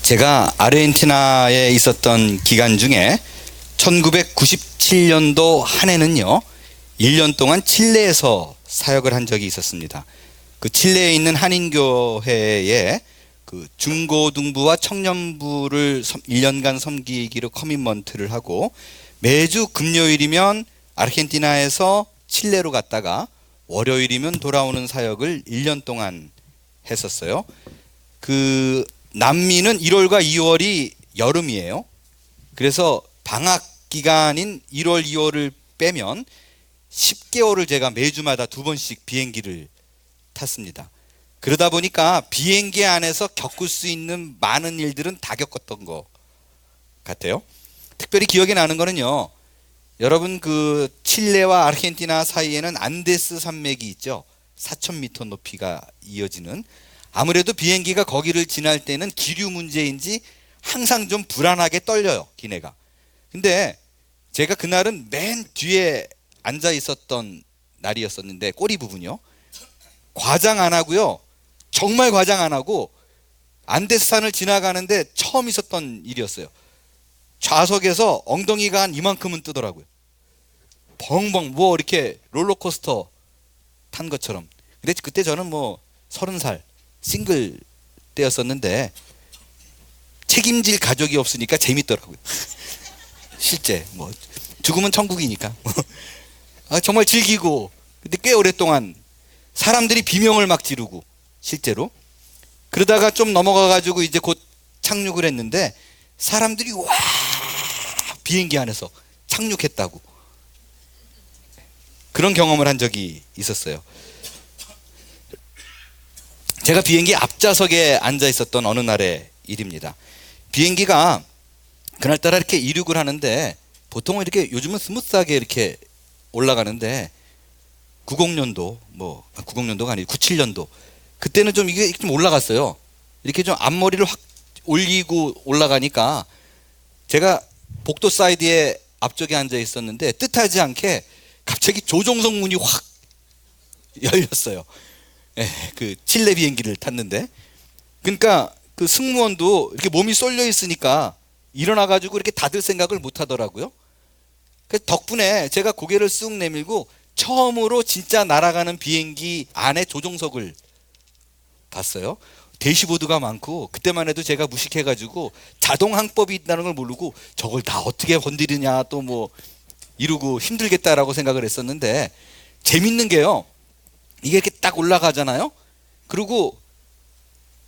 제가 아르헨티나에 있었던 기간 중에 1997년도 한 해는요, 1년 동안 칠레에서 사역을 한 적이 있었습니다. 그 칠레에 있는 한인교회에 그 중고등부와 청년부를 1년간 섬기기로 커밋먼트를 하고, 매주 금요일이면 아르헨티나에서 칠레로 갔다가 월요일이면 돌아오는 사역을 1년 동안 했었어요. 그 남미는 1월과 2월이 여름이에요. 그래서 방학 기간인 1월, 2월을 빼면 10개월을 제가 매주마다 2번씩 비행기를 탔습니다. 그러다 보니까 비행기 안에서 겪을 수 있는 많은 일들은 다 겪었던 것 같아요. 특별히 기억에 나는 거는요, 여러분 그 칠레와 아르헨티나 사이에는 안데스 산맥이 있죠. 4,000m 높이가 이어지는. 아무래도 비행기가 거기를 지날 때는 기류 문제인지 항상 좀 불안하게 떨려요, 기내가. 근데 제가 그날은 맨 뒤에 앉아 있었던 날이었었는데, 꼬리 부분이요, 과장 안 하고요, 정말 과장 안 하고 안데스산을 지나가는데 처음 있었던 일이었어요. 좌석에서 엉덩이가 한 이만큼은 뜨더라고요. 벙벙, 뭐 이렇게 롤러코스터 탄 것처럼. 근데 그때 저는 뭐 30살 싱글 때였었는데 책임질 가족이 없으니까 재밌더라고요. 실제 뭐 죽으면 천국이니까. 정말 즐기고. 근데 꽤 오랫동안 사람들이 비명을 막 지르고, 실제로. 그러다가 좀 넘어가 가지고 이제 곧 착륙을 했는데 사람들이 와 비행기 안에서 착륙했다고, 그런 경험을 한 적이 있었어요. 제가 비행기 앞좌석에 앉아 있었던 어느 날의 일입니다. 비행기가 그날따라 이렇게 이륙을 하는데, 보통은 이렇게 요즘은 스무스하게 이렇게 올라가는데 90년도, 뭐 90년도가 아니고 97년도, 그때는 좀 이게 좀 올라갔어요. 이렇게 좀 앞머리를 확 올리고 올라가니까 제가 복도 사이드에 앞쪽에 앉아 있었는데 뜻하지 않게 갑자기 조종석 문이 확 열렸어요. 그 칠레 비행기를 탔는데, 그러니까 그 승무원도 이렇게 몸이 쏠려 있으니까 일어나 가지고 이렇게 닫을 생각을 못 하더라고요. 그래서 덕분에 제가 고개를 쑥 내밀고 처음으로 진짜 날아가는 비행기 안에 조종석을 봤어요. 대시보드가 많고, 그때만 해도 제가 무식해 가지고 자동 항법이 있다는 걸 모르고 저걸 다 어떻게 건드리냐 또 뭐 이러고 힘들겠다라고 생각을 했었는데, 재밌는 게요, 이게 이렇게 딱 올라가잖아요. 그리고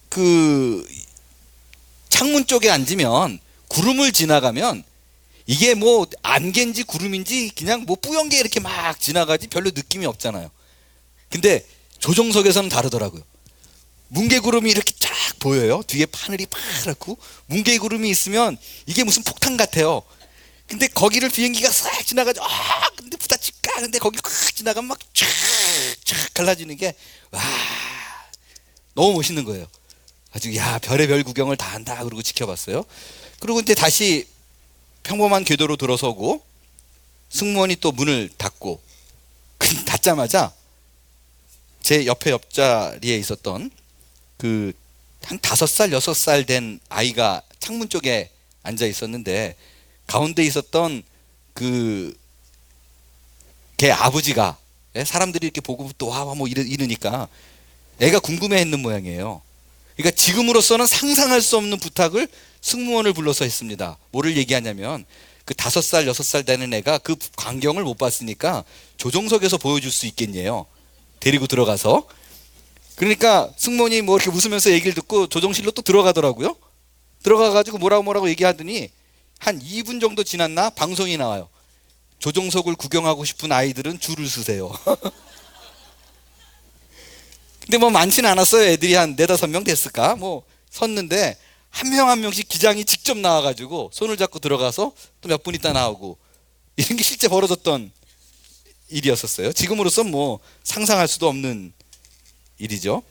그 창문 쪽에 앉으면 구름을 지나가면 이게 뭐 안개인지 구름인지 그냥 뭐 뿌연 게 이렇게 막 지나가지 별로 느낌이 없잖아요. 근데 조종석에서는 다르더라고요. 뭉게구름이 이렇게 쫙 보여요. 뒤에 하늘이 파랗고 뭉게구름이 있으면 이게 무슨 폭탄 같아요. 근데 거기를 비행기가 싹 지나가죠. 근데 부딪힐까? 근데 거기 확 지나가면 막 쫙 갈라지는 게, 와, 너무 멋있는 거예요. 아주, 야, 별의별 구경을 다 한다 그러고 지켜봤어요. 그리고 이제 다시 평범한 궤도로 들어서고 승무원이 또 문을 닫고, 닫자마자 제 옆에 옆자리에 있었던 그 한 5살, 6살 된 아이가 창문 쪽에 앉아 있었는데, 가운데 있었던 그 걔 아버지가, 사람들이 이렇게 보고 또 와 뭐 이러니까 애가 궁금해했는 모양이에요. 그러니까 지금으로서는 상상할 수 없는 부탁을 승무원을 불러서 했습니다. 뭐를 얘기하냐면, 그 5살, 6살 되는 애가 그 광경을 못 봤으니까 조종석에서 보여줄 수 있겠네요. 데리고 들어가서. 그러니까 승무원이 뭐 이렇게 웃으면서 얘기를 듣고 조종실로 또 들어가더라고요. 들어가가지고 뭐라고 얘기하더니 한 2분 정도 지났나 방송이 나와요. 조종석을 구경하고 싶은 아이들은 줄을 서세요. 근데 뭐 많지는 않았어요. 애들이 한 4-5명 됐을까? 뭐 섰는데 한 명 한 명씩 기장이 직접 나와가지고 손을 잡고 들어가서 또 몇 분 있다 나오고, 이런 게 실제 벌어졌던 일이었었어요. 지금으로선 뭐 상상할 수도 없는 일이죠.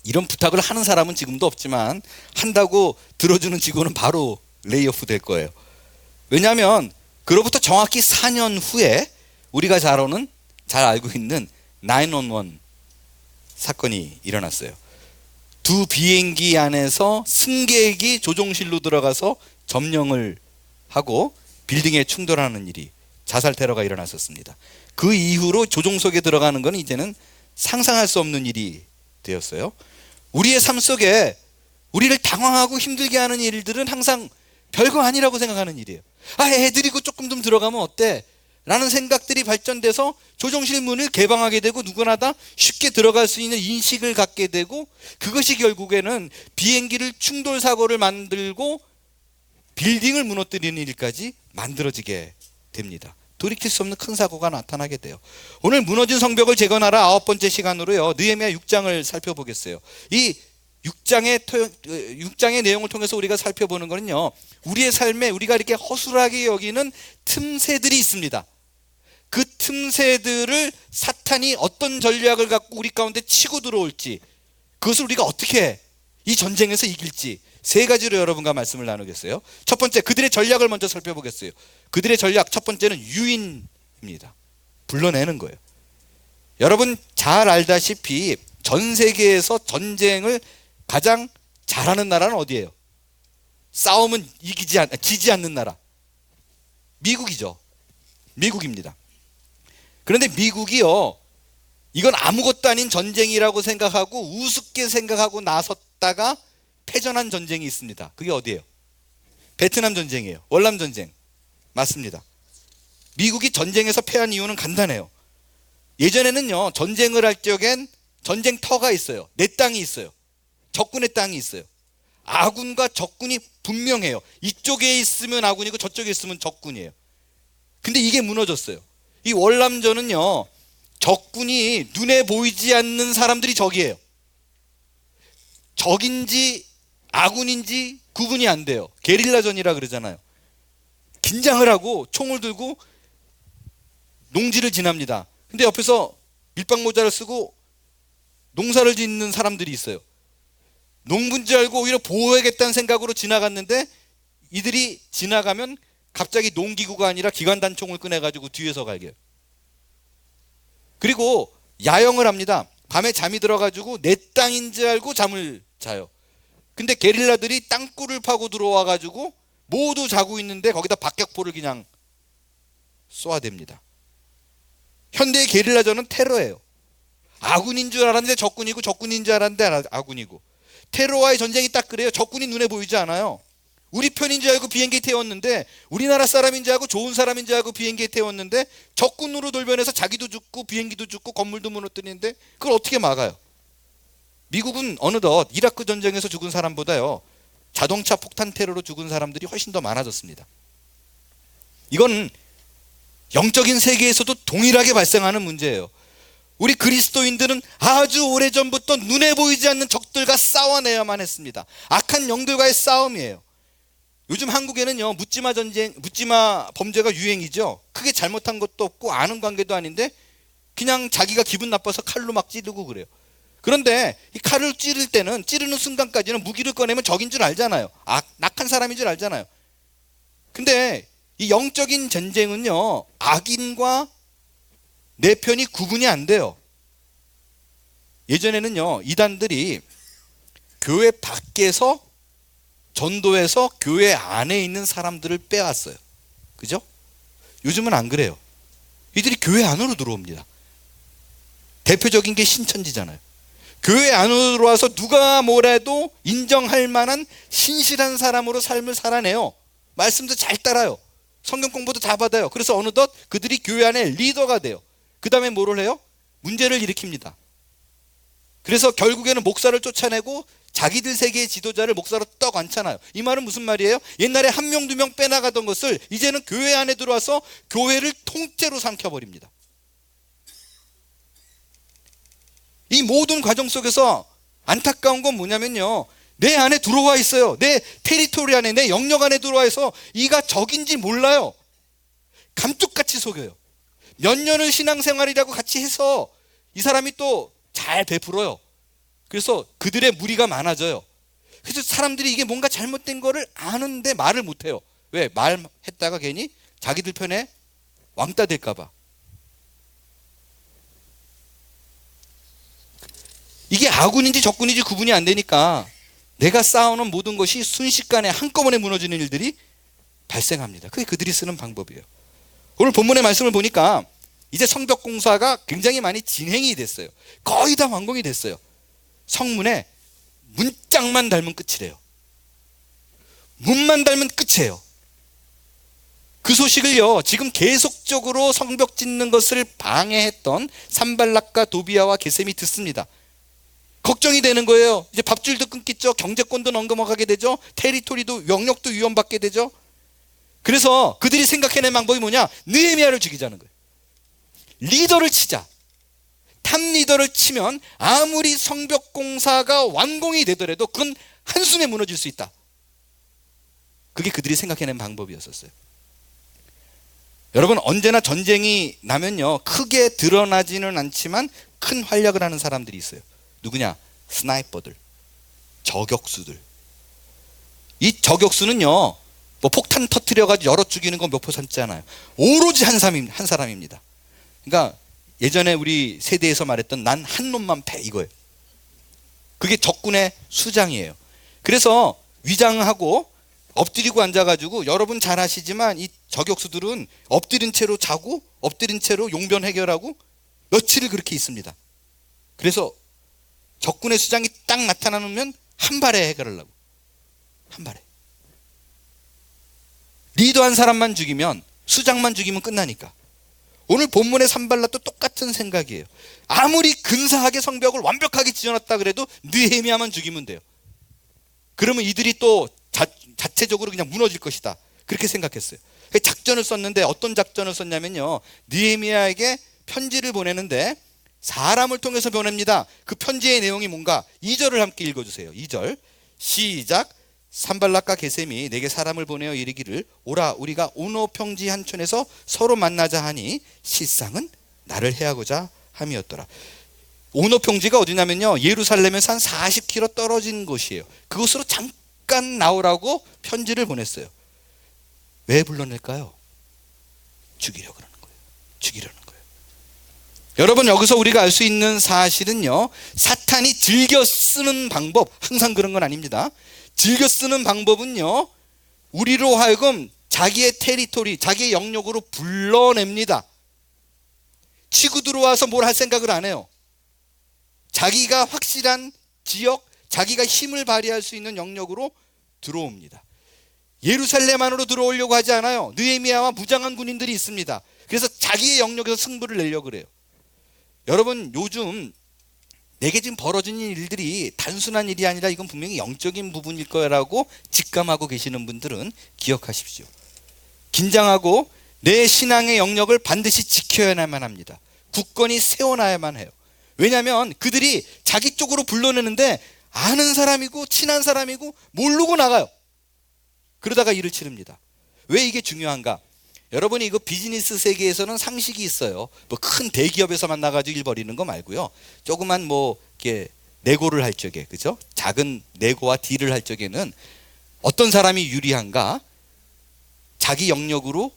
이런 부탁을 하는 사람은 지금도 없지만 한다고 들어주는 직원은 바로 레이오프 될 거예요. 왜냐하면 그로부터 정확히 4년 후에 우리가 잘 알고 있는 911 사건이 일어났어요. 두 비행기 안에서 승객이 조종실로 들어가서 점령을 하고 빌딩에 충돌하는 일이, 자살 테러가 일어났었습니다. 그 이후로 조종석에 들어가는 건 이제는 상상할 수 없는 일이 되었어요. 우리의 삶 속에 우리를 당황하고 힘들게 하는 일들은 항상 별거 아니라고 생각하는 일이에요. 애들이 그 조금 좀 들어가면 어때? 라는 생각들이 발전돼서 조종실 문을 개방하게 되고 누구나 다 쉽게 들어갈 수 있는 인식을 갖게 되고, 그것이 결국에는 비행기를 충돌 사고를 만들고 빌딩을 무너뜨리는 일까지 만들어지게 됩니다. 돌이킬 수 없는 큰 사고가 나타나게 돼요. 오늘 무너진 성벽을 재건하라 9번째 시간으로요, 느헤미야 6장을 살펴보겠어요. 이 6장의 내용을 통해서 우리가 살펴보는 거는요, 우리의 삶에 우리가 이렇게 허술하게 여기는 틈새들이 있습니다. 그 틈새들을 사탄이 어떤 전략을 갖고 우리 가운데 치고 들어올지, 그것을 우리가 어떻게 이 전쟁에서 이길지 세 가지로 여러분과 말씀을 나누겠어요. 첫 번째, 그들의 전략을 먼저 살펴보겠어요. 그들의 전략 첫 번째는 유인입니다. 불러내는 거예요. 여러분 잘 알다시피 전 세계에서 전쟁을 가장 잘하는 나라는 어디예요? 싸움은 지지 않는 나라, 미국이죠. 미국입니다. 그런데 미국이요, 이건 아무것도 아닌 전쟁이라고 생각하고 우습게 생각하고 나섰다가 패전한 전쟁이 있습니다. 그게 어디예요? 베트남 전쟁이에요. 월남 전쟁. 맞습니다. 미국이 전쟁에서 패한 이유는 간단해요. 예전에는요, 전쟁을 할 적엔 전쟁터가 있어요. 내 땅이 있어요. 적군의 땅이 있어요. 아군과 적군이 분명해요. 이쪽에 있으면 아군이고 저쪽에 있으면 적군이에요. 근데 이게 무너졌어요. 이 월남전은요, 적군이 눈에 보이지 않는 사람들이 적이에요. 적인지 아군인지 구분이 안 돼요. 게릴라전이라 그러잖아요. 긴장을 하고 총을 들고 농지를 지납니다. 근데 옆에서 밀빵모자를 쓰고 농사를 짓는 사람들이 있어요. 농부인 줄 알고 오히려 보호해야겠다는 생각으로 지나갔는데, 이들이 지나가면 갑자기 농기구가 아니라 기관단총을 꺼내가지고 뒤에서 갈겨요. 그리고 야영을 합니다. 밤에 잠이 들어가지고 내 땅인 줄 알고 잠을 자요. 근데 게릴라들이 땅굴을 파고 들어와가지고 모두 자고 있는데 거기다 박격포를 그냥 쏘아댑니다. 현대의 게릴라전은 테러예요. 아군인 줄 알았는데 적군이고, 적군인 줄 알았는데 아군이고. 테러와의 전쟁이 딱 그래요. 적군이 눈에 보이지 않아요. 우리 편인 줄 알고 비행기에 태웠는데, 우리나라 사람인 줄 알고 좋은 사람인 줄 알고 비행기에 태웠는데 적군으로 돌변해서 자기도 죽고 비행기도 죽고 건물도 무너뜨리는데 그걸 어떻게 막아요? 미국은 어느덧 이라크 전쟁에서 죽은 사람보다요, 자동차 폭탄 테러로 죽은 사람들이 훨씬 더 많아졌습니다. 이건 영적인 세계에서도 동일하게 발생하는 문제예요. 우리 그리스도인들은 아주 오래전부터 눈에 보이지 않는 적들과 싸워내야만 했습니다. 악한 영들과의 싸움이에요. 요즘 한국에는요, 묻지마 범죄가 유행이죠. 크게 잘못한 것도 없고 아는 관계도 아닌데 그냥 자기가 기분 나빠서 칼로 막 찌르고 그래요. 그런데 이 칼을 찌를 때는, 찌르는 순간까지는 무기를 꺼내면 적인 줄 알잖아요. 낙한 사람인 줄 알잖아요. 근데 이 영적인 전쟁은요, 악인과 내 편이 구분이 안 돼요. 예전에는요, 이단들이 교회 밖에서 전도해서 교회 안에 있는 사람들을 빼왔어요. 그죠? 요즘은 안 그래요. 이들이 교회 안으로 들어옵니다. 대표적인 게 신천지잖아요. 교회 안으로 들어와서 누가 뭐래도 인정할 만한 신실한 사람으로 삶을 살아내요. 말씀도 잘 따라요. 성경 공부도 다 받아요. 그래서 어느덧 그들이 교회 안에 리더가 돼요. 그 다음에 뭐를 해요? 문제를 일으킵니다. 그래서 결국에는 목사를 쫓아내고 자기들 세계의 지도자를 목사로 떡 앉혀놔요. 이 말은 무슨 말이에요? 옛날에 한 명, 두 명 빼나가던 것을 이제는 교회 안에 들어와서 교회를 통째로 삼켜버립니다. 이 모든 과정 속에서 안타까운 건 뭐냐면요, 내 안에 들어와 있어요. 내 테리토리 안에, 내 영역 안에 들어와 있어 이가 적인지 몰라요. 감쪽같이 속여요. 몇 년을 신앙생활이라고 같이 해서 이 사람이 또 잘 베풀어요. 그래서 그들의 무리가 많아져요. 그래서 사람들이 이게 뭔가 잘못된 거를 아는데 말을 못해요. 왜? 말했다가 괜히 자기들 편에 왕따 될까 봐. 이게 아군인지 적군인지 구분이 안 되니까 내가 쌓아놓은 모든 것이 순식간에 한꺼번에 무너지는 일들이 발생합니다. 그게 그들이 쓰는 방법이에요. 오늘 본문의 말씀을 보니까 이제 성벽 공사가 굉장히 많이 진행이 됐어요. 거의 다 완공이 됐어요. 성문에 문짝만 달면 끝이래요. 문만 달면 끝이에요. 그 소식을요, 지금 계속적으로 성벽 짓는 것을 방해했던 산발락과 도비아와 게셈이 듣습니다. 걱정이 되는 거예요. 이제 밥줄도 끊기죠. 경제권도 넘어가게 되죠. 테리토리도, 영역도 위험받게 되죠. 그래서 그들이 생각해낸 방법이 뭐냐? 느헤미야를 죽이자는 거예요. 리더를 치자. 탑 리더를 치면 아무리 성벽 공사가 완공이 되더라도 그건 한숨에 무너질 수 있다. 그게 그들이 생각해낸 방법이었었어요. 여러분, 언제나 전쟁이 나면요, 크게 드러나지는 않지만 큰 활약을 하는 사람들이 있어요. 누구냐? 스나이퍼들, 저격수들. 이 저격수는요, 뭐 폭탄 터뜨려가지고 열어 죽이는 건 몇 퍼센트잖아요. 오로지 한 사람입니다. 그러니까 예전에 우리 세대에서 말했던 난 한 놈만 패, 이거예요. 그게 적군의 수장이에요. 그래서 위장하고 엎드리고 앉아가지고, 여러분 잘 아시지만 이 저격수들은 엎드린 채로 자고 엎드린 채로 용변 해결하고 며칠을 그렇게 있습니다. 그래서 적군의 수장이 딱 나타나면 한 발에 해결하려고. 한 발에. 리더 한 사람만 죽이면, 수장만 죽이면 끝나니까. 오늘 본문의 산발락도 똑같은 생각이에요. 아무리 근사하게 성벽을 완벽하게 지어놨다 그래도 느헤미야만 죽이면 돼요. 그러면 이들이 또 자체적으로 그냥 무너질 것이다, 그렇게 생각했어요. 작전을 썼는데, 어떤 작전을 썼냐면요, 느헤미야에게 편지를 보내는데 사람을 통해서 보냅니다. 그 편지의 내용이 뭔가 2절을 함께 읽어주세요. 2절 시작. 산발락과 게셈이 내게 사람을 보내어 이르기를, 오라, 우리가 오노 평지 한촌에서 서로 만나자 하니 실상은 나를 해하고자 함이었더라. 오노 평지가 어디냐면요, 예루살렘에서 한 40km 떨어진 곳이에요. 그곳으로 잠깐 나오라고 편지를 보냈어요. 왜 불러낼까요? 죽이려고 그러는 거예요. 죽이려는 거예요. 여러분, 여기서 우리가 알 수 있는 사실은요, 사탄이 즐겨 쓰는 방법, 항상 그런 건 아닙니다. 즐겨 쓰는 방법은요, 우리로 하여금 자기의 테리토리, 자기의 영역으로 불러냅니다. 치고 들어와서 뭘 할 생각을 안 해요. 자기가 확실한 지역, 자기가 힘을 발휘할 수 있는 영역으로 들어옵니다. 예루살렘 안으로 들어오려고 하지 않아요. 느헤미야와 무장한 군인들이 있습니다. 그래서 자기의 영역에서 승부를 내려고 그래요. 여러분, 요즘 내게 지금 벌어지는 일들이 단순한 일이 아니라 이건 분명히 영적인 부분일 거라고 직감하고 계시는 분들은 기억하십시오. 긴장하고 내 신앙의 영역을 반드시 지켜야만 합니다. 굳건히 세워놔야만 해요. 왜냐하면 그들이 자기 쪽으로 불러내는데 아는 사람이고 친한 사람이고 모르고 나가요. 그러다가 일을 치릅니다. 왜 이게 중요한가? 여러분이 이거 비즈니스 세계에서는 상식이 있어요. 뭐 큰 대기업에서 만나가지고 일 벌이는 거 말고요. 조그만 뭐 이렇게 내고를 할 적에, 그죠? 작은 내고와 딜을 할 적에는 어떤 사람이 유리한가? 자기 영역으로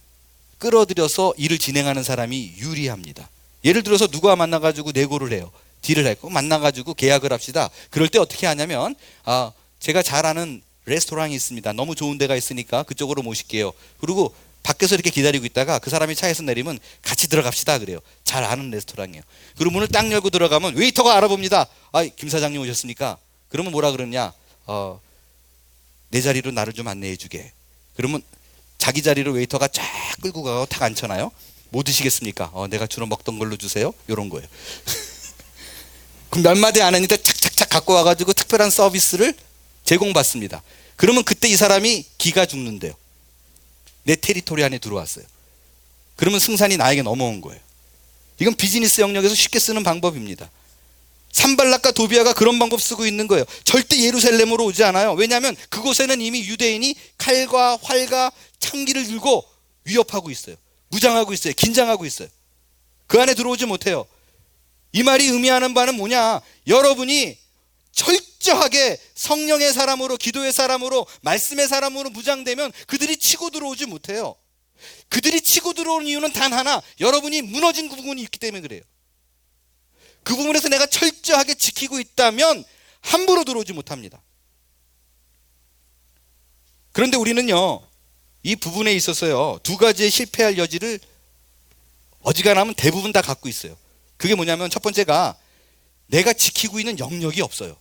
끌어들여서 일을 진행하는 사람이 유리합니다. 예를 들어서 누가 만나가지고 내고를 해요. 딜을 했고 만나가지고 계약을 합시다. 그럴 때 어떻게 하냐면, 제가 잘 아는 레스토랑이 있습니다. 너무 좋은 데가 있으니까 그쪽으로 모실게요. 그리고 밖에서 이렇게 기다리고 있다가 그 사람이 차에서 내리면 같이 들어갑시다 그래요. 잘 아는 레스토랑이에요. 그리고 문을 딱 열고 들어가면 웨이터가 알아봅니다. 김 사장님 오셨습니까? 그러면 뭐라 그러냐? 내 자리로 나를 좀 안내해 주게. 그러면 자기 자리로 웨이터가 쫙 끌고 가고 탁 앉혀놔요. 뭐 드시겠습니까? 내가 주로 먹던 걸로 주세요. 이런 거예요. 그럼 몇 마디 안 했는데 착착착 갖고 와가지고 특별한 서비스를 제공받습니다. 그러면 그때 이 사람이 기가 죽는데요. 내 테리토리 안에 들어왔어요. 그러면 승산이 나에게 넘어온 거예요. 이건 비즈니스 영역에서 쉽게 쓰는 방법입니다. 산발락과 도비아가 그런 방법 쓰고 있는 거예요. 절대 예루살렘으로 오지 않아요. 왜냐하면 그곳에는 이미 유대인이 칼과 활과 창기를 들고 위협하고 있어요. 무장하고 있어요. 긴장하고 있어요. 그 안에 들어오지 못해요. 이 말이 의미하는 바는 뭐냐? 여러분이 철저하게 성령의 사람으로, 기도의 사람으로, 말씀의 사람으로 무장되면 그들이 치고 들어오지 못해요. 그들이 치고 들어오는 이유는 단 하나, 여러분이 무너진 부분이 있기 때문에 그래요. 그 부분에서 내가 철저하게 지키고 있다면 함부로 들어오지 못합니다. 그런데 우리는요, 이 부분에 있어서요, 두 가지의 실패할 여지를 어지간하면 대부분 다 갖고 있어요. 그게 뭐냐면 첫 번째가 내가 지키고 있는 영역이 없어요.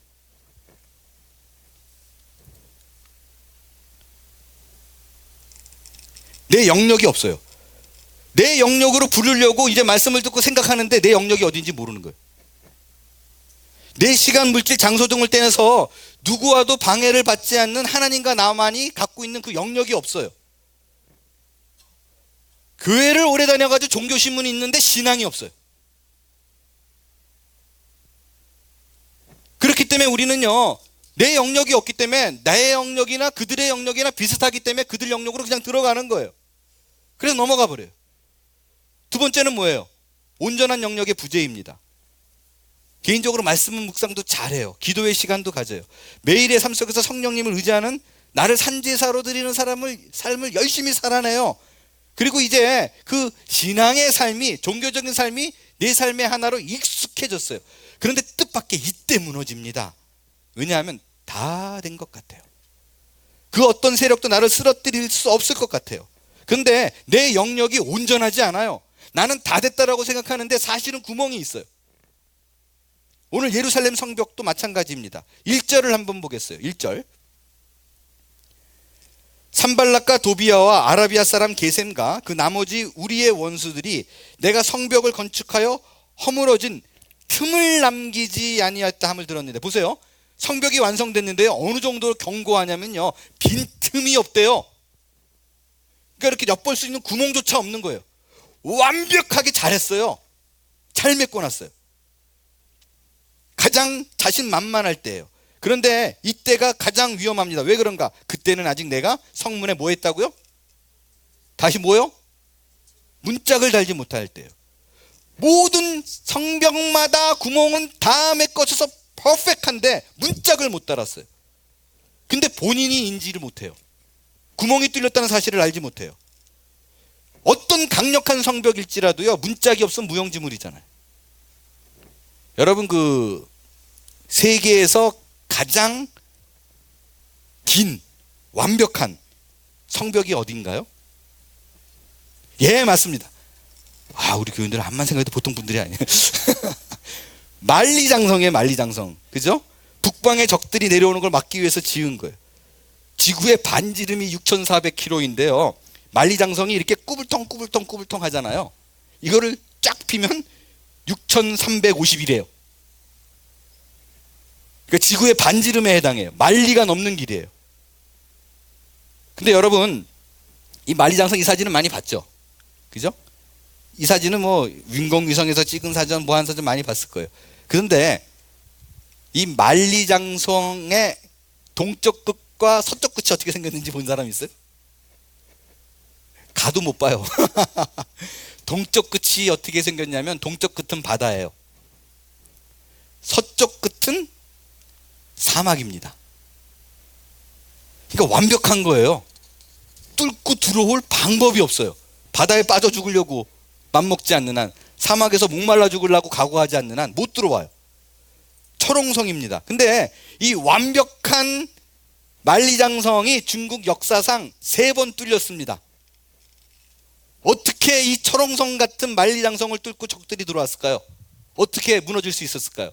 내 영역이 없어요. 내 영역으로 부르려고 이제 말씀을 듣고 생각하는데 내 영역이 어딘지 모르는 거예요. 내 시간, 물질, 장소 등을 떼내서 누구와도 방해를 받지 않는 하나님과 나만이 갖고 있는 그 영역이 없어요. 교회를 오래 다녀가지고 종교신문이 있는데 신앙이 없어요. 그렇기 때문에 우리는요, 내 영역이 없기 때문에 나의 영역이나 그들의 영역이나 비슷하기 때문에 그들 영역으로 그냥 들어가는 거예요. 그래서 넘어가 버려요. 두 번째는 뭐예요? 온전한 영역의 부재입니다. 개인적으로 말씀은 묵상도 잘해요. 기도의 시간도 가져요. 매일의 삶 속에서 성령님을 의지하는 나를 산제사로 드리는 삶을 열심히 살아내요. 그리고 이제 그 신앙의 삶이, 종교적인 삶이 내 삶의 하나로 익숙해졌어요. 그런데 뜻밖의 이때 무너집니다. 왜냐하면 다 된 것 같아요. 그 어떤 세력도 나를 쓰러뜨릴 수 없을 것 같아요. 근데 내 영역이 온전하지 않아요. 나는 다 됐다라고 생각하는데 사실은 구멍이 있어요. 오늘 예루살렘 성벽도 마찬가지입니다. 1절을 한번 보겠어요. 1절. 산발락과 도비아와 아라비아 사람 게셈과 그 나머지 우리의 원수들이 내가 성벽을 건축하여 허물어진 틈을 남기지 아니하였다 함을 들었는데, 보세요. 성벽이 완성됐는데요, 어느 정도로 견고하냐면요, 빈틈이 없대요. 그러니까 이렇게 엿볼 수 있는 구멍조차 없는 거예요. 완벽하게 잘했어요. 잘 메꿔놨어요. 가장 자신만만할 때예요. 그런데 이때가 가장 위험합니다. 왜 그런가? 그때는 아직 내가 성문에 뭐 했다고요? 다시 뭐요? 문짝을 달지 못할 때예요. 모든 성벽마다 구멍은 다 메꿔져서 퍼펙트한데 문짝을 못 달았어요. 근데 본인이 인지를 못해요. 구멍이 뚫렸다는 사실을 알지 못해요. 어떤 강력한 성벽일지라도요, 문짝이 없으면 무용지물이잖아요. 여러분, 그 세계에서 가장 긴 완벽한 성벽이 어딘가요? 예, 맞습니다. 우리 교인들은 암만 생각해도 보통 분들이 아니에요. 만리장성이에요. 만리장성. 그죠? 북방의 적들이 내려오는 걸 막기 위해서 지은 거예요. 지구의 반지름이 6,400km인데요 만리장성이 이렇게 꾸불텅 하잖아요. 이거를 쫙 피면 6,350이래요. 그러니까 지구의 반지름에 해당해요. 만리가 넘는 길이에요. 근데 여러분, 이 만리장성 이 사진은 많이 봤죠? 그죠? 이 사진은 뭐 인공위성에서 찍은 사진, 뭐한 사진 많이 봤을 거예요. 그런데 이 만리장성의 동쪽 끝과 서쪽 끝이 어떻게 생겼는지 본 사람 있어요? 가도 못 봐요. 동쪽 끝이 어떻게 생겼냐면, 동쪽 끝은 바다예요. 서쪽 끝은 사막입니다. 그러니까 완벽한 거예요. 뚫고 들어올 방법이 없어요. 바다에 빠져 죽으려고 맘먹지 않는 한, 사막에서 목말라 죽으려고 각오하지 않는 한 못 들어와요. 철옹성입니다. 근데 이 완벽한 만리장성이 중국 역사상 3번 뚫렸습니다. 어떻게 이 철옹성 같은 만리장성을 뚫고 적들이 들어왔을까요? 어떻게 무너질 수 있었을까요?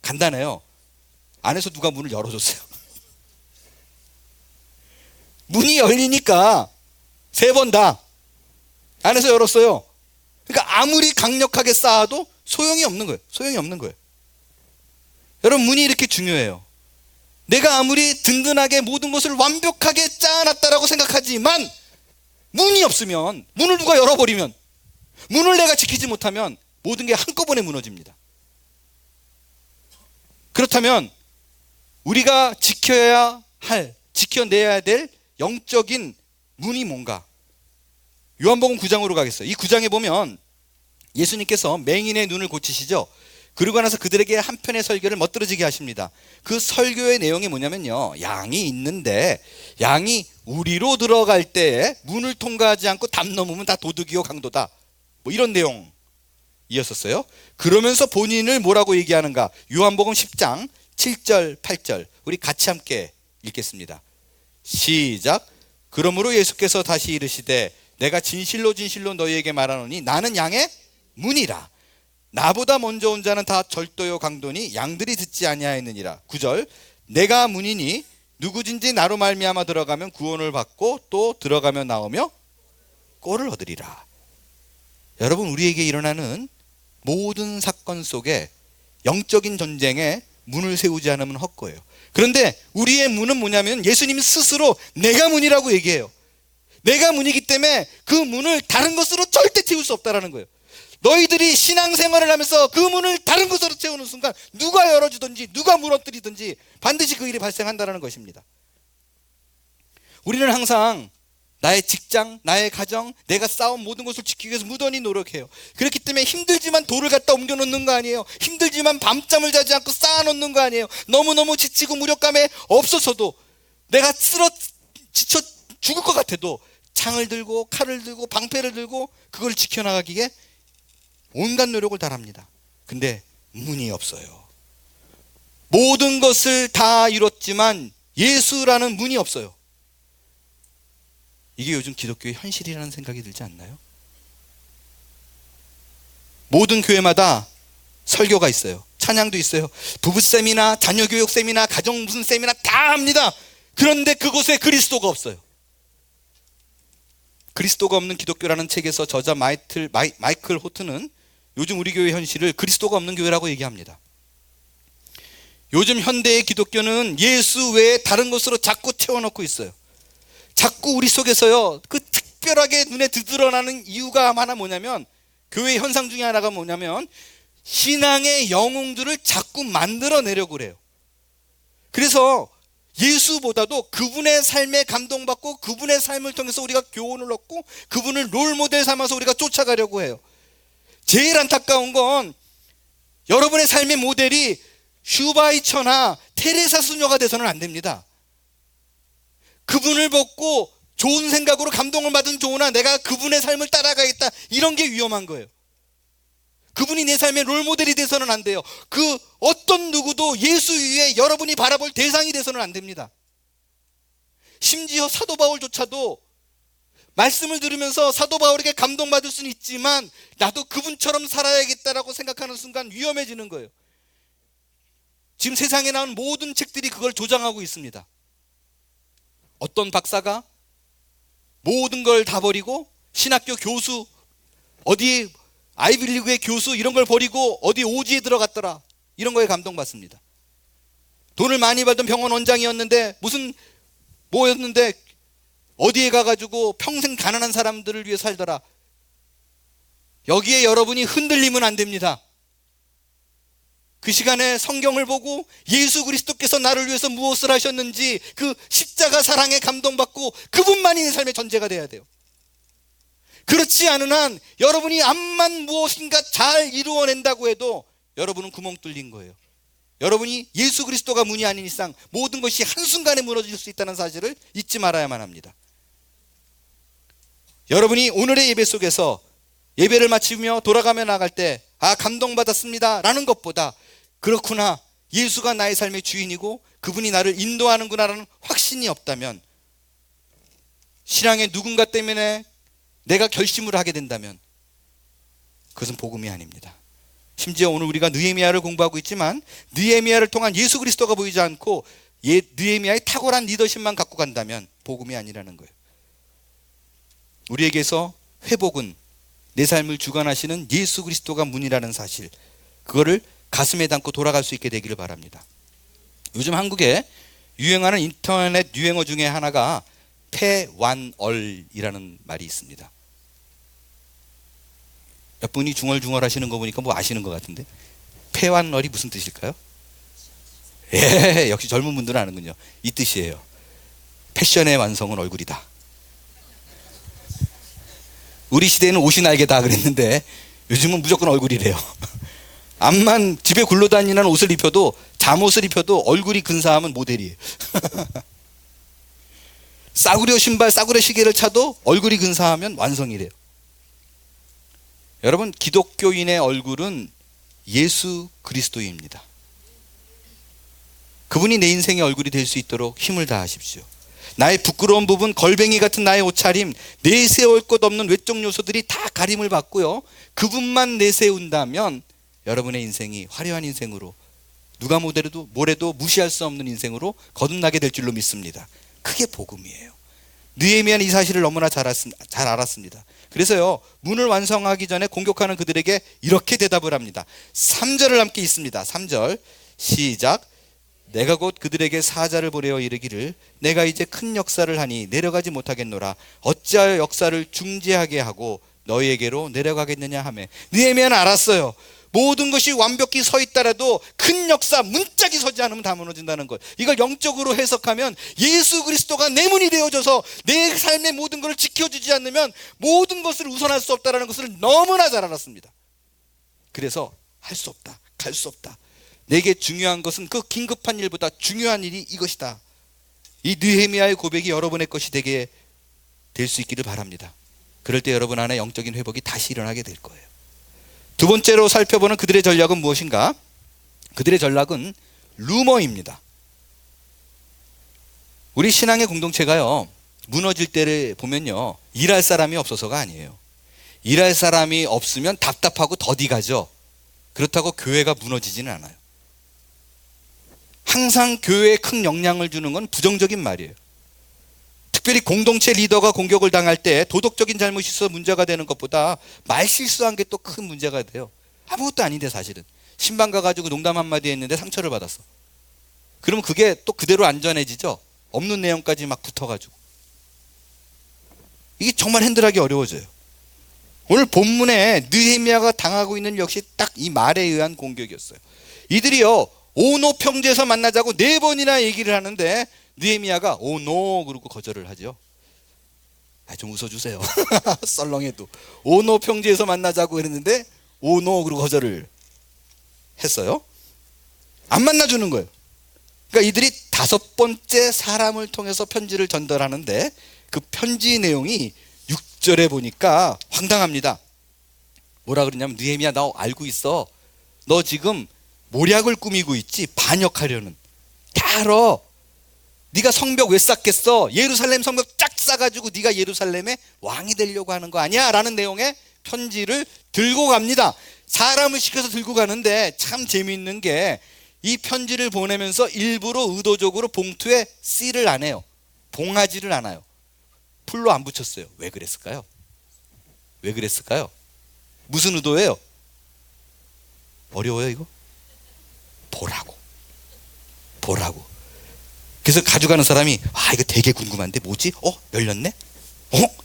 간단해요. 안에서 누가 문을 열어줬어요. 문이 열리니까 3번 다 안에서 열었어요. 그러니까 아무리 강력하게 쌓아도 소용이 없는 거예요. 소용이 없는 거예요. 여러분, 문이 이렇게 중요해요. 내가 아무리 든든하게 모든 것을 완벽하게 짜놨다라고 생각하지만 문이 없으면, 문을 누가 열어버리면, 문을 내가 지키지 못하면 모든 게 한꺼번에 무너집니다. 그렇다면 우리가 지켜내야 될 영적인 문이 뭔가? 요한복음 9장으로 가겠어요. 이 9장에 보면 예수님께서 맹인의 눈을 고치시죠. 그러고 나서 그들에게 한 편의 설교를 멋들어지게 하십니다. 그 설교의 내용이 뭐냐면요, 양이 있는데 양이 우리로 들어갈 때에 문을 통과하지 않고 담 넘으면 다 도둑이요 강도다, 뭐 이런 내용. 이었었어요. 그러면서 본인을 뭐라고 얘기하는가? 요한복음 10장 7절 8절 우리 같이 함께 읽겠습니다. 시작. 그러므로 예수께서 다시 이르시되 내가 진실로 진실로 너희에게 말하노니 나는 양의 문이라. 나보다 먼저 온 자는 다 절도요 강도니 양들이 듣지 아니하였느니라. 9절. 내가 문이니 누구든지 나로 말미암아 들어가면 구원을 받고 또 들어가며 나오며 꼴을 얻으리라. 여러분, 우리에게 일어나는 모든 사건 속에 영적인 전쟁에 문을 세우지 않으면 헛거예요. 그런데 우리의 문은 뭐냐면 예수님 스스로 내가 문이라고 얘기해요. 내가 문이기 때문에 그 문을 다른 것으로 절대 채울 수 없다는 거예요. 너희들이 신앙생활을 하면서 그 문을 다른 것으로 채우는 순간 누가 열어주든지 누가 무너뜨리든지 반드시 그 일이 발생한다는 것입니다. 우리는 항상 나의 직장, 나의 가정, 내가 쌓은 모든 것을 지키기 위해서 무던히 노력해요. 그렇기 때문에 힘들지만 돌을 갖다 옮겨놓는 거 아니에요. 힘들지만 밤잠을 자지 않고 쌓아놓는 거 아니에요. 너무너무 지치고 무력감에 없어서도 내가 지쳐 죽을 것 같아도 창을 들고 칼을 들고 방패를 들고 그걸 지켜나가기에 온갖 노력을 다합니다. 근데 문이 없어요. 모든 것을 다 이뤘지만 예수라는 문이 없어요. 이게 요즘 기독교의 현실이라는 생각이 들지 않나요? 모든 교회마다 설교가 있어요. 찬양도 있어요. 부부쌤이나 자녀교육쌤이나 가정 무슨 쌤이나 다 합니다. 그런데 그곳에 그리스도가 없어요. 그리스도가 없는 기독교라는 책에서 저자 마이클 호트는 요즘 우리 교회 현실을 그리스도가 없는 교회라고 얘기합니다. 요즘 현대의 기독교는 예수 외에 다른 것으로 자꾸 채워넣고 있어요. 자꾸 우리 속에서요, 그 특별하게 눈에 드러나는 이유가 하나 뭐냐면, 교회의 현상 중에 하나가 뭐냐면 신앙의 영웅들을 자꾸 만들어내려고 그래요. 그래서 예수보다도 그분의 삶에 감동받고 그분의 삶을 통해서 우리가 교훈을 얻고 그분을 롤모델 삼아서 우리가 쫓아가려고 해요. 제일 안타까운 건 여러분의 삶의 모델이 슈바이처나 테레사 수녀가 돼서는 안 됩니다. 그분을 보고 좋은 생각으로 감동을 받은 조나 내가 그분의 삶을 따라가겠다, 이런 게 위험한 거예요. 그분이 내 삶의 롤모델이 돼서는 안 돼요. 그 어떤 누구도 예수 위에 여러분이 바라볼 대상이 돼서는 안 됩니다. 심지어 사도 바울조차도 말씀을 들으면서 사도 바울에게 감동받을 수는 있지만 나도 그분처럼 살아야겠다라고 생각하는 순간 위험해지는 거예요. 지금 세상에 나온 모든 책들이 그걸 조장하고 있습니다. 어떤 박사가 모든 걸 다 버리고 신학교 교수, 어디 아이비리그의 교수 이런 걸 버리고 어디 오지에 들어갔더라, 이런 거에 감동받습니다. 돈을 많이 받은 병원 원장이었는데 무슨 뭐였는데 어디에 가가지고 평생 가난한 사람들을 위해 살더라. 여기에 여러분이 흔들리면 안 됩니다. 그 시간에 성경을 보고 예수 그리스도께서 나를 위해서 무엇을 하셨는지 그 십자가 사랑에 감동받고 그분만이 내 삶의 전제가 돼야 돼요. 그렇지 않은 한 여러분이 암만 무엇인가 잘 이루어낸다고 해도 여러분은 구멍 뚫린 거예요. 여러분이 예수 그리스도가 문이 아닌 이상 모든 것이 한순간에 무너질 수 있다는 사실을 잊지 말아야만 합니다. 여러분이 오늘의 예배 속에서 예배를 마치며 돌아가며 나갈 때 감동받았습니다 라는 것보다 그렇구나, 예수가 나의 삶의 주인이고 그분이 나를 인도하는구나 라는 확신이 없다면, 신앙의 누군가 때문에 내가 결심을 하게 된다면 그것은 복음이 아닙니다. 심지어 오늘 우리가 느헤미야를 공부하고 있지만 느헤미야를 통한 예수 그리스도가 보이지 않고 느헤미야의 탁월한 리더십만 갖고 간다면 복음이 아니라는 거예요. 우리에게서 회복은 내 삶을 주관하시는 예수 그리스도가 문이라는 사실, 그거를 가슴에 담고 돌아갈 수 있게 되기를 바랍니다. 요즘 한국에 유행하는 인터넷 유행어 중에 하나가 패완얼이라는 말이 있습니다. 몇 분이 중얼중얼 하시는 거 보니까 뭐 아시는 것 같은데, 패완얼이 무슨 뜻일까요? 역시 젊은 분들은 아는군요. 이 뜻이에요. 패션의 완성은 얼굴이다. 우리 시대에는 옷이 날개다 그랬는데 요즘은 무조건 얼굴이래요. 암만 집에 굴러다니는 옷을 입혀도, 잠옷을 입혀도 얼굴이 근사하면 모델이에요. 싸구려 신발, 싸구려 시계를 차도 얼굴이 근사하면 완성이래요. 여러분, 기독교인의 얼굴은 예수 그리스도입니다. 그분이 내 인생의 얼굴이 될 수 있도록 힘을 다하십시오. 나의 부끄러운 부분, 걸뱅이 같은 나의 옷차림, 내세울 것 없는 외적 요소들이 다 가림을 받고요, 그분만 내세운다면 여러분의 인생이 화려한 인생으로, 누가 뭐래도 무시할 수 없는 인생으로 거듭나게 될 줄로 믿습니다. 그게 복음이에요. 느헤미야는 이 사실을 너무나 잘 알았습니다. 그래서요, 문을 완성하기 전에 공격하는 그들에게 이렇게 대답을 합니다. 3절을 함께 읽습니다. 3절 시작. 내가 곧 그들에게 사자를 보내어 이르기를 내가 이제 큰 역사를 하니 내려가지 못하겠노라. 어찌하여 역사를 중지하게 하고 너희에게로 내려가겠느냐 하매, 느헤미야는 알았어요. 모든 것이 완벽히 서 있더라도 큰 역사, 문짝이 서지 않으면 다 무너진다는 것. 이걸 영적으로 해석하면 예수 그리스도가 내 문이 되어줘서 내 삶의 모든 것을 지켜주지 않으면 모든 것을 우선할 수 없다는 것을 너무나 잘 알았습니다. 그래서 할 수 없다, 갈 수 없다. 내게 중요한 것은 그 긴급한 일보다 중요한 일이 이것이다. 이 느헤미야의 고백이 여러분의 것이 되게 될 수 있기를 바랍니다. 그럴 때 여러분 안에 영적인 회복이 다시 일어나게 될 거예요. 두 번째로 살펴보는 그들의 전략은 무엇인가? 그들의 전략은 루머입니다. 우리 신앙의 공동체가요, 무너질 때를 보면요, 일할 사람이 없어서가 아니에요. 일할 사람이 없으면 답답하고 더디 가죠. 그렇다고 교회가 무너지지는 않아요. 항상 교회에 큰 영향을 주는 건 부정적인 말이에요. 특별히 공동체 리더가 공격을 당할 때 도덕적인 잘못이 있어 문제가 되는 것보다 말 실수한 게 또 큰 문제가 돼요. 아무것도 아닌데 사실은 신방 가가지고 농담 한마디 했는데 상처를 받았어. 그러면 그게 또 그대로 안전해지죠. 없는 내용까지 막 붙어가지고. 이게 정말 핸들하기 어려워져요. 오늘 본문에 느헤미야가 당하고 있는 역시 딱 이 말에 의한 공격이었어요. 이들이요, 오노 평지에서 만나자고 4번이나 얘기를 하는데 느헤미야가 오노 그러고 거절을 하죠. 좀 웃어주세요. 썰렁해도. 오노 평지에서 만나자고 했는데 오노 그러고 거절을 했어요. 안 만나주는 거예요. 그러니까 이들이 5번째 사람을 통해서 편지를 전달하는데 그 편지 내용이 6절에 보니까 황당합니다. 뭐라 그러냐면, 느헤미야 나 알고 있어. 너 지금 모략을 꾸미고 있지. 반역하려는. 다 알아. 네가 성벽 왜 쌓겠어? 예루살렘 성벽 쫙 쌓아가지고 네가 예루살렘의 왕이 되려고 하는 거 아니야? 라는 내용의 편지를 들고 갑니다. 사람을 시켜서 들고 가는데 참 재미있는 게, 이 편지를 보내면서 일부러 의도적으로 봉투에 씨를 안 해요. 봉하지를 않아요. 풀로 안 붙였어요. 왜 그랬을까요? 왜 그랬을까요? 무슨 의도예요? 어려워요 이거? 보라고. 그래서 가져가는 사람이 이거 되게 궁금한데 뭐지? 열렸네?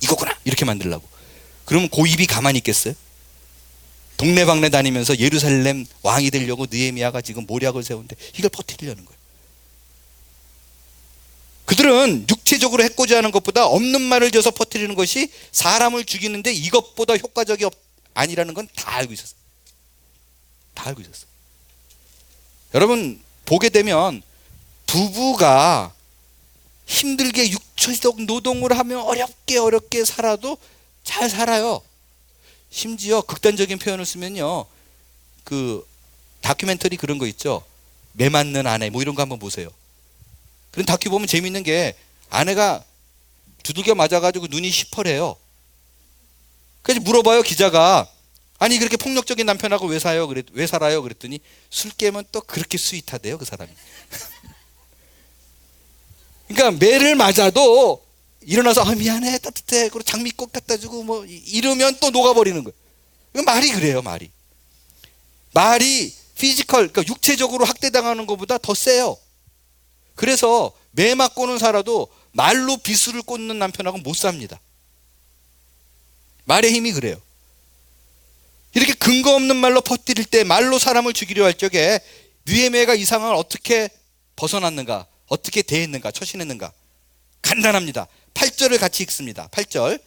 이거구나. 이렇게 만들려고. 그러면 그 입이 가만히 있겠어요? 동네방네 다니면서 예루살렘 왕이 되려고 느헤미야가 지금 모략을 세우는데 이걸 퍼뜨리려는 거예요. 그들은 육체적으로 해코지 하는 것보다 없는 말을 지어서 퍼뜨리는 것이 사람을 죽이는데 이것보다 효과적이 아니라는 건 다 알고 있었어요. 다 알고 있었어요. 여러분, 보게 되면 부부가 힘들게 육체적 노동을 하며 어렵게 살아도 잘 살아요. 심지어 극단적인 표현을 쓰면요, 그 다큐멘터리 그런 거 있죠. 매 맞는 아내 뭐 이런 거 한번 보세요. 그런 다큐 보면 재밌는 게, 아내가 두들겨 맞아가지고 눈이 시퍼래요. 그래서 물어봐요, 기자가. 아니 그렇게 폭력적인 남편하고 왜 살아요? 그랬더니 술 깨면 또 그렇게 스윗하대요, 그 사람이. 그러니까 매를 맞아도 일어나서 미안해, 따뜻해, 그리고 장미 꼭 갖다 주고 뭐 이러면 또 녹아버리는 거예요. 말이 그래요, 말이 피지컬, 그러니까 육체적으로 학대당하는 것보다 더 세요. 그래서 매 맞고는 살아도 말로 비수를 꽂는 남편하고 못 삽니다. 말의 힘이 그래요. 이렇게 근거 없는 말로 퍼뜨릴 때, 말로 사람을 죽이려 할 적에 느헤미야가 이 상황을 어떻게 벗어났는가, 어떻게 대했는가, 처신했는가? 간단합니다. 8절을 같이 읽습니다. 8절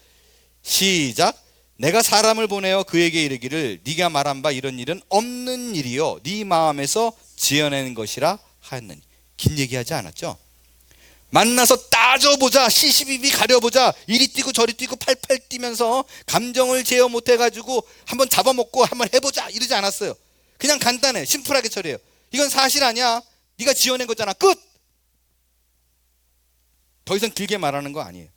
시작. 내가 사람을 보내어 그에게 이르기를 네가 말한 바 이런 일은 없는 일이요 네 마음에서 지어내는 것이라 하였느니. 긴 얘기하지 않았죠? 만나서 따져보자, 시시비비 가려보자, 이리 뛰고 저리 뛰고 팔팔 뛰면서 감정을 제어 못해가지고 한번 잡아먹고 한번 해보자 이러지 않았어요. 그냥 간단해, 심플하게 처리해요. 이건 사실 아니야, 네가 지어낸 거잖아, 끝. 더 이상 길게 말하는 거 아니에요.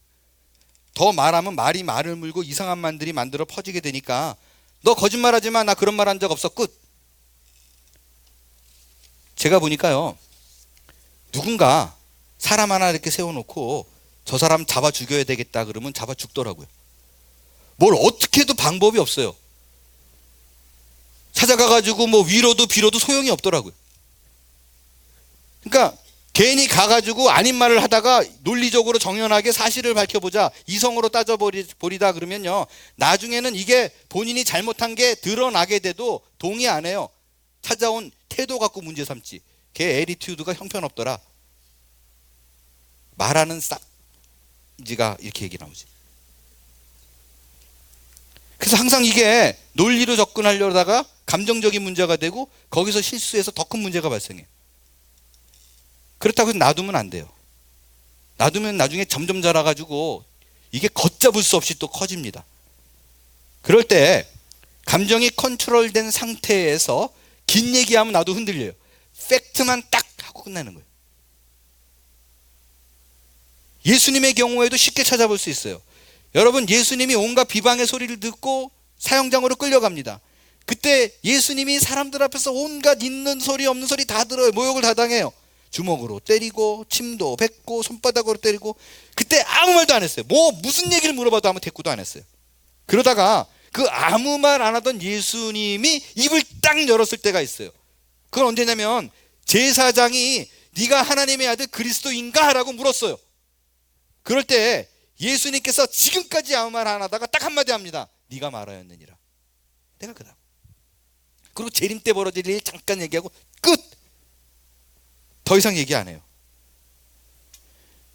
더 말하면 말이 말을 물고 이상한 말들이 만들어 퍼지게 되니까 너 거짓말하지 마, 나 그런 말 한 적 없어, 끝. 제가 보니까요, 누군가 사람 하나 이렇게 세워놓고 저 사람 잡아 죽여야 되겠다 그러면 잡아 죽더라고요. 뭘 어떻게 해도 방법이 없어요. 찾아가가지고 뭐 위로도 빌어도 소용이 없더라고요. 그러니까 괜히 가가지고 아닌 말을 하다가 논리적으로 정연하게 사실을 밝혀보자, 이성으로 따져버리다 그러면요, 나중에는 이게 본인이 잘못한 게 드러나게 돼도 동의 안 해요. 찾아온 태도 갖고 문제 삼지. 걔 애리튜드가 형편없더라. 말하는 싹지가 이렇게 얘기 나오지. 그래서 항상 이게 논리로 접근하려다가 감정적인 문제가 되고 거기서 실수해서 더 큰 문제가 발생해요. 그렇다고 해서 놔두면 안 돼요. 놔두면 나중에 점점 자라가지고 이게 걷잡을 수 없이 또 커집니다. 그럴 때 감정이 컨트롤된 상태에서 긴 얘기하면 나도 흔들려요. 팩트만 딱 하고 끝내는 거예요. 예수님의 경우에도 쉽게 찾아볼 수 있어요. 여러분, 예수님이 온갖 비방의 소리를 듣고 사형장으로 끌려갑니다. 그때 예수님이 사람들 앞에서 온갖 있는 소리 없는 소리 다 들어요. 모욕을 다 당해요. 주먹으로 때리고 침도 뱉고 손바닥으로 때리고. 그때 아무 말도 안 했어요. 무슨 얘기를 물어봐도 아무 대꾸도 안 했어요. 그러다가 그 아무 말 안 하던 예수님이 입을 딱 열었을 때가 있어요. 그건 언제냐면 제사장이 네가 하나님의 아들 그리스도인가? 라고 물었어요. 그럴 때 예수님께서 지금까지 아무 말 안 하다가 딱 한마디 합니다. 네가 말하였느니라. 내가 그다. 그리고 재림 때 벌어질 일 잠깐 얘기하고 끝. 더 이상 얘기 안 해요.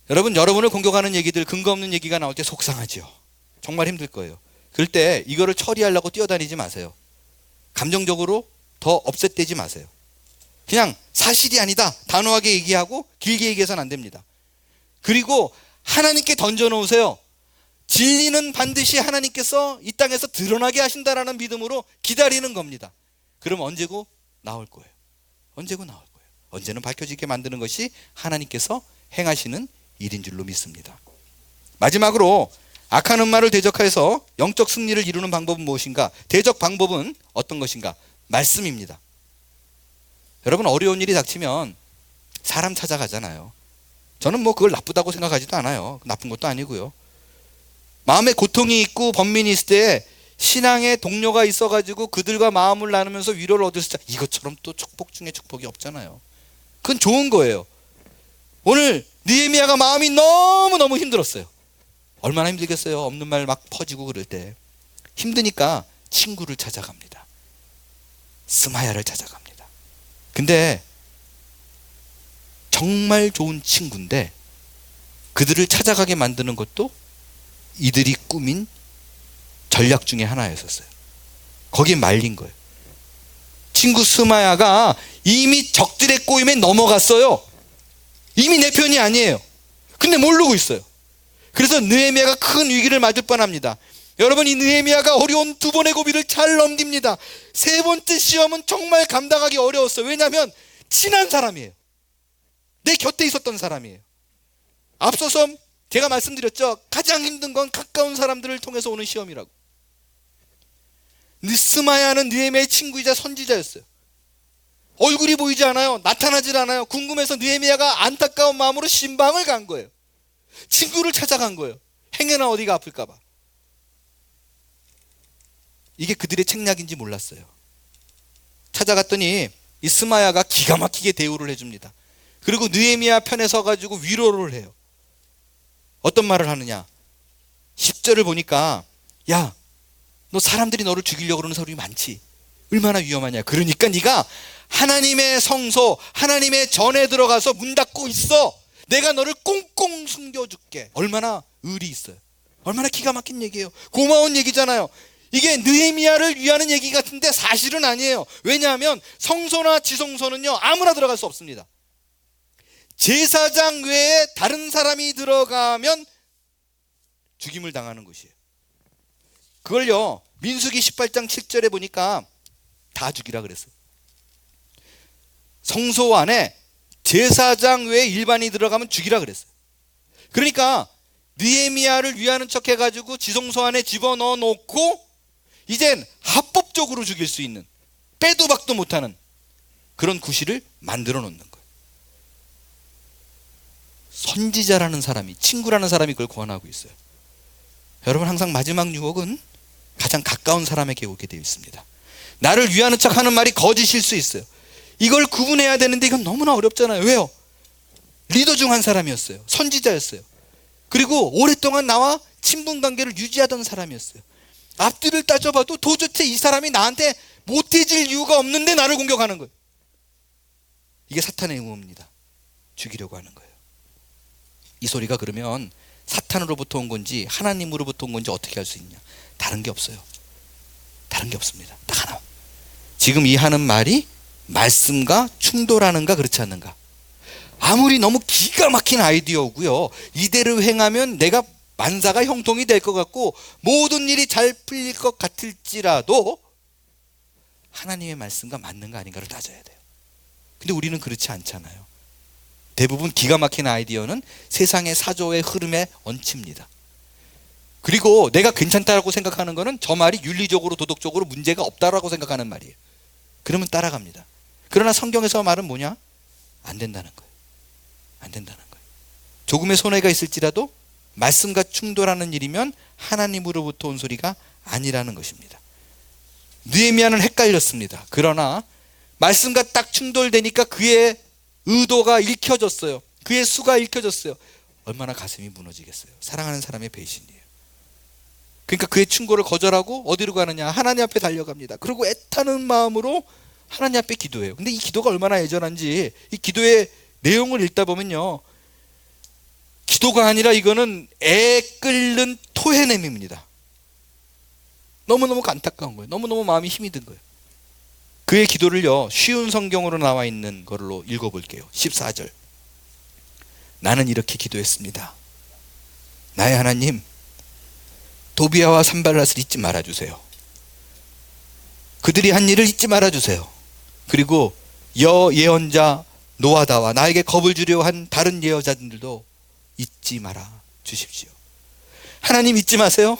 여러분을 공격하는 얘기들, 근거 없는 얘기가 나올 때 속상하죠. 정말 힘들 거예요. 그럴 때 이거를 처리하려고 뛰어다니지 마세요. 감정적으로 더 업셋되지 마세요. 그냥 사실이 아니다 단호하게 얘기하고 길게 얘기해서는 안 됩니다. 그리고 하나님께 던져놓으세요. 진리는 반드시 하나님께서 이 땅에서 드러나게 하신다라는 믿음으로 기다리는 겁니다. 그럼 언제고 나올 거예요. 언제고 나올 거예요. 언제는 밝혀지게 만드는 것이 하나님께서 행하시는 일인 줄로 믿습니다. 마지막으로 악한 음마를 대적해서 영적 승리를 이루는 방법은 무엇인가? 대적 방법은 어떤 것인가? 말씀입니다. 여러분, 어려운 일이 닥치면 사람 찾아가잖아요. 저는 그걸 나쁘다고 생각하지도 않아요. 나쁜 것도 아니고요. 마음에 고통이 있고 번민이 있을 때 신앙의 동료가 있어가지고 그들과 마음을 나누면서 위로를 얻을 수 있다. 이것처럼 또 축복 중에 축복이 없잖아요. 그건 좋은 거예요. 오늘 느헤미야가 마음이 너무너무 힘들었어요. 얼마나 힘들겠어요. 없는 말 막 퍼지고 그럴 때. 힘드니까 친구를 찾아갑니다. 스마야를 찾아갑니다. 근데 정말 좋은 친구인데 그들을 찾아가게 만드는 것도 이들이 꾸민 전략 중에 하나였었어요. 거기에 말린 거예요. 친구 스마야가 이미 적들의 꼬임에 넘어갔어요. 이미 내 편이 아니에요. 근데 모르고 있어요. 그래서 느헤미야가 큰 위기를 맞을 뻔합니다. 여러분, 이 느헤미야가 어려운 두 번의 고비를 잘 넘깁니다. 세 번째 시험은 정말 감당하기 어려웠어요. 왜냐하면 친한 사람이에요. 내 곁에 있었던 사람이에요. 앞서서 제가 말씀드렸죠. 가장 힘든 건 가까운 사람들을 통해서 오는 시험이라고. 스마야는 느헤미야의 친구이자 선지자였어요. 얼굴이 보이지 않아요. 나타나질 않아요. 궁금해서 느헤미야가 안타까운 마음으로 신방을 간 거예요. 친구를 찾아간 거예요. 행여나 어디가 아플까 봐. 이게 그들의 책략인지 몰랐어요. 찾아갔더니 이 스마야가 기가 막히게 대우를 해줍니다. 그리고 느헤미야 편에 서가지고 위로를 해요. 어떤 말을 하느냐? 10절을 보니까 야, 너 사람들이 너를 죽이려고 그러는 사람이 많지. 얼마나 위험하냐. 그러니까 네가 하나님의 성소, 하나님의 전에 들어가서 문 닫고 있어. 내가 너를 꽁꽁 숨겨줄게. 얼마나 의리 있어요. 얼마나 기가 막힌 얘기예요. 고마운 얘기잖아요. 이게 느헤미야를 위하는 얘기 같은데 사실은 아니에요. 왜냐하면 성소나 지성소는요, 아무나 들어갈 수 없습니다. 제사장 외에 다른 사람이 들어가면 죽임을 당하는 것이에요. 그걸요 민수기 18장 7절에 보니까 다 죽이라 그랬어요. 성소 안에 제사장 외에 일반이 들어가면 죽이라 그랬어요. 그러니까 느헤미야를 위하는 척 해가지고 지성소 안에 집어넣어 놓고 이젠 합법적으로 죽일 수 있는, 빼도 박도 못하는 그런 구실을 만들어 놓는 거예요. 선지자라는 사람이, 친구라는 사람이 그걸 권하고 있어요. 여러분, 항상 마지막 유혹은 가장 가까운 사람에게 오게 되어 있습니다. 나를 위하는 척 하는 말이 거짓일 수 있어요. 이걸 구분해야 되는데 이건 너무나 어렵잖아요. 왜요? 리더 중 한 사람이었어요. 선지자였어요. 그리고 오랫동안 나와 친분관계를 유지하던 사람이었어요. 앞뒤를 따져봐도 도저히 이 사람이 나한테 못해질 이유가 없는데 나를 공격하는 거예요. 이게 사탄의 음모입니다. 죽이려고 하는 거예요. 이 소리가 그러면 사탄으로부터 온 건지 하나님으로부터 온 건지 어떻게 알 수 있냐? 다른 게 없어요. 다른 게 없습니다. 딱 하나. 지금 이 하는 말이 말씀과 충돌하는가 그렇지 않는가? 아무리 너무 기가 막힌 아이디어고요, 이대로 행하면 내가 만사가 형통이 될 것 같고 모든 일이 잘 풀릴 것 같을지라도 하나님의 말씀과 맞는가 아닌가를 따져야 돼요. 근데 우리는 그렇지 않잖아요. 대부분 기가 막힌 아이디어는 세상의 사조의 흐름에 얹힙니다. 그리고 내가 괜찮다라고 생각하는 거는 저 말이 윤리적으로 도덕적으로 문제가 없다라고 생각하는 말이에요. 그러면 따라갑니다. 그러나 성경에서 말은 뭐냐? 안 된다는 거예요. 안 된다는 거예요. 조금의 손해가 있을지라도 말씀과 충돌하는 일이면 하나님으로부터 온 소리가 아니라는 것입니다. 느헤미야는 헷갈렸습니다. 그러나 말씀과 딱 충돌되니까 그의 의도가 읽혀졌어요. 그의 수가 읽혀졌어요. 얼마나 가슴이 무너지겠어요. 사랑하는 사람의 배신이에요. 그러니까 그의 충고를 거절하고 어디로 가느냐? 하나님 앞에 달려갑니다. 그리고 애타는 마음으로 하나님 앞에 기도해요. 근데 이 기도가 얼마나 애절한지 이 기도의 내용을 읽다 보면요, 기도가 아니라 이거는 애 끓는 토해냄입니다. 너무너무 안타까운 거예요. 너무너무 마음이 힘이 든 거예요. 그의 기도를요, 쉬운 성경으로 나와 있는 걸로 읽어볼게요. 14절. 나는 이렇게 기도했습니다. 나의 하나님, 도비아와 산발랏을 잊지 말아주세요. 그들이 한 일을 잊지 말아주세요. 그리고 예언자 노아다와 나에게 겁을 주려 한 다른 예언자들도 잊지 말아 주십시오. 하나님 잊지 마세요.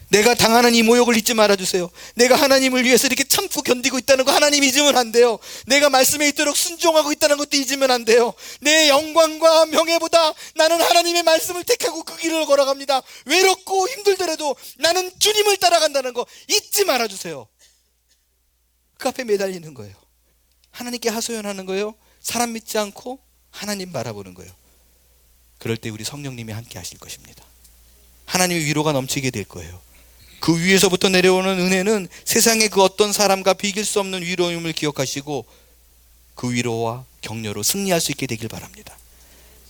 내가 당하는 이 모욕을 잊지 말아주세요. 내가 하나님을 위해서 이렇게 참고 견디고 있다는 거 하나님 잊으면 안 돼요. 내가 말씀에 있도록 순종하고 있다는 것도 잊으면 안 돼요. 내 영광과 명예보다 나는 하나님의 말씀을 택하고 그 길을 걸어갑니다. 외롭고 힘들더라도 나는 주님을 따라간다는 거 잊지 말아주세요. 그 앞에 매달리는 거예요. 하나님께 하소연하는 거예요. 사람 믿지 않고 하나님 바라보는 거예요. 그럴 때 우리 성령님이 함께 하실 것입니다. 하나님의 위로가 넘치게 될 거예요. 그 위에서부터 내려오는 은혜는 세상의 그 어떤 사람과 비길 수 없는 위로임을 기억하시고 그 위로와 격려로 승리할 수 있게 되길 바랍니다.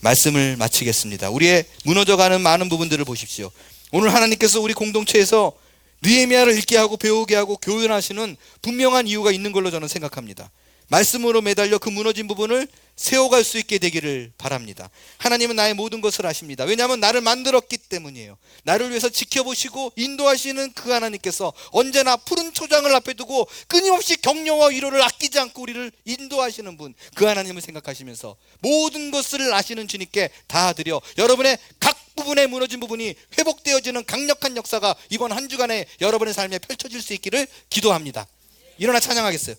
말씀을 마치겠습니다. 우리의 무너져가는 많은 부분들을 보십시오. 오늘 하나님께서 우리 공동체에서 느헤미야를 읽게 하고 배우게 하고 교훈하시는 분명한 이유가 있는 걸로 저는 생각합니다. 말씀으로 매달려 그 무너진 부분을 세워갈 수 있게 되기를 바랍니다. 하나님은 나의 모든 것을 아십니다. 왜냐하면 나를 만들었기 때문이에요. 나를 위해서 지켜보시고 인도하시는 그 하나님께서 언제나 푸른 초장을 앞에 두고 끊임없이 격려와 위로를 아끼지 않고 우리를 인도하시는 분, 그 하나님을 생각하시면서 모든 것을 아시는 주님께 다 드려 여러분의 각 부분에 무너진 부분이 회복되어지는 강력한 역사가 이번 한 주간에 여러분의 삶에 펼쳐질 수 있기를 기도합니다. 일어나 찬양하겠어요.